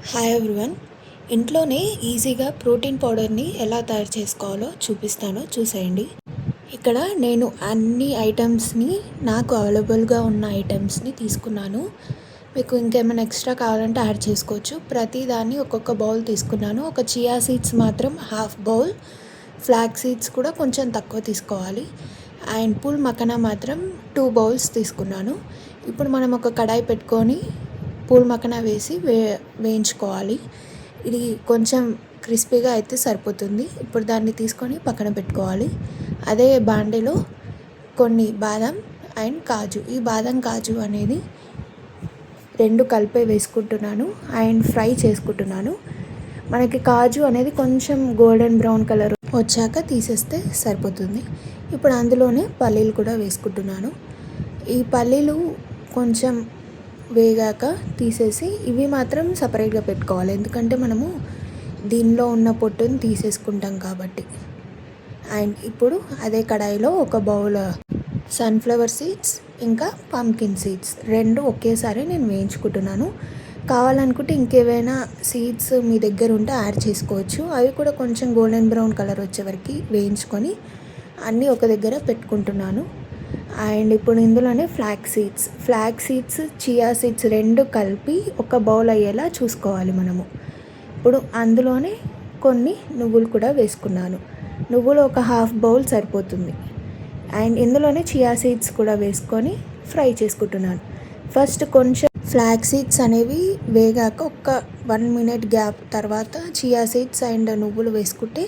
Hi everyone. ఇంట్లోనే ఈజీగా protein పౌడర్ని ఎలా తయారు చేసుకోవాలో చూపిస్తాను, చూసేయండి. ఇక్కడ నేను అన్ని ఐటమ్స్ని, నాకు అవైలబుల్గా ఉన్న ఐటమ్స్ని తీసుకున్నాను. మీకు ఇంకేమైనా ఎక్స్ట్రా కావాలంటే యాడ్ చేసుకోవచ్చు. ప్రతిదాన్ని ఒక్కొక్క బౌల్ తీసుకున్నాను. ఒక చియా సీడ్స్ మాత్రం హాఫ్ బౌల్, ఫ్లాక్ సీడ్స్ కూడా కొంచెం తక్కువ తీసుకోవాలి. అండ్ పూల్ మఖానా మాత్రం 2 బౌల్స్ తీసుకున్నాను. ఇప్పుడు మనం ఒక కడాయి పెట్టుకొని పూల్ మఖానా వేసి వేయించుకోవాలి. ఇది కొంచెం క్రిస్పీగా అయితే సరిపోతుంది. ఇప్పుడు దాన్ని తీసుకొని పక్కన పెట్టుకోవాలి. అదే బాండీలో కొన్ని బాదం అండ్ కాజు, ఈ బాదం కాజు అనేది 2 కలిపే వేసుకుంటున్నాను అండ్ ఫ్రై చేసుకుంటున్నాను. మనకి కాజు అనేది కొంచెం గోల్డెన్ బ్రౌన్ కలర్ వచ్చాక తీసేస్తే సరిపోతుంది. ఇప్పుడు అందులోనే పల్లీలు కూడా వేసుకుంటున్నాను. ఈ పల్లీలు కొంచెం వేగాక తీసేసి ఇవి మాత్రం సపరేట్గా పెట్టుకోవాలి, ఎందుకంటే మనము దీనిలో ఉన్న పొట్టుని తీసేసుకుంటాం కాబట్టి. అండ్ ఇప్పుడు అదే కడాయిలో ఒక బౌల్ సన్ఫ్లవర్ సీడ్స్ ఇంకా పంకిన్ సీడ్స్ 2 ఒకేసారి నేను వేయించుకుంటున్నాను. కావాలనుకుంటే ఇంకేమైనా సీడ్స్ మీ దగ్గర ఉంటే యాడ్ చేసుకోవచ్చు. అవి కూడా కొంచెం గోల్డెన్ బ్రౌన్ కలర్ వచ్చే వరకు వేయించుకొని అన్నీ ఒక దగ్గర పెట్టుకుంటున్నాను. అండ్ ఇప్పుడు ఇందులోనే ఫ్లాక్ సీడ్స్ చియా సీడ్స్ 2 కలిపి ఒక బౌల్ అయ్యేలా చూసుకోవాలి మనము. ఇప్పుడు అందులోనే కొన్ని నువ్వులు కూడా వేసుకున్నాను. నువ్వులు ఒక హాఫ్ బౌల్ సరిపోతుంది. అండ్ ఇందులోనే చియా సీడ్స్ కూడా వేసుకొని ఫ్రై చేసుకుంటున్నాను. ఫస్ట్ కొంచెం ఫ్లాక్ సీడ్స్ అనేవి వేగాక ఒక 1 మినిట్ గ్యాప్ తర్వాత చియా సీడ్స్ అండ్ నువ్వులు వేసుకుంటే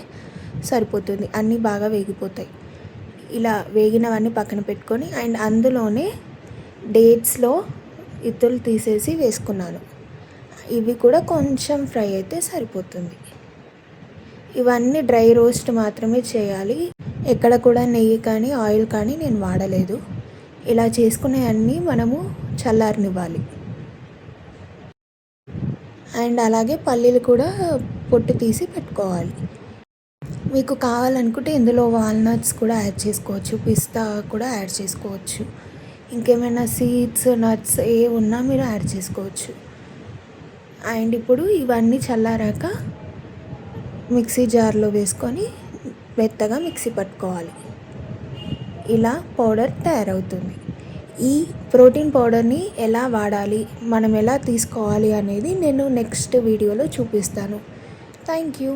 సరిపోతుంది. అన్నీ బాగా వేగిపోతాయి. ఇలా వేగినవన్నీ పక్కన పెట్టుకొని అండ్ అందులోనే డేట్స్లో ఇత్తులు తీసేసి వేసుకున్నాను. ఇవి కూడా కొంచెం ఫ్రై అయితే సరిపోతుంది. ఇవన్నీ డ్రై రోస్ట్ మాత్రమే చేయాలి. ఎక్కడ కూడా నెయ్యి కానీ ఆయిల్ కానీ నేను వాడలేదు. ఇలా చేసుకునే అన్నీ మనము చల్లారనివ్వాలి. అండ్ అలాగే పల్లీలు కూడా పొట్టు తీసి పెట్టుకోవాలి. మీకు కావాలనుకుంటే ఇందులో వాల్నట్స్ కూడా యాడ్ చేసుకోవచ్చు, పిస్తా కూడా యాడ్ చేసుకోవచ్చు. ఇంకేమైనా సీడ్స్, నట్స్ ఏ ఉన్నా మీరు యాడ్ చేసుకోవచ్చు. అండ్ ఇప్పుడు ఇవన్నీ చల్లారాక మిక్సీ జార్లో వేసుకొని మెత్తగా మిక్సీ పట్టుకోవాలి. ఇలా పౌడర్ తయారవుతుంది. ఈ ప్రోటీన్ పౌడర్ని ఎలా వాడాలి, మనం ఎలా తీసుకోవాలి అనేది నేను నెక్స్ట్ వీడియోలో చూపిస్తాను. Thank you.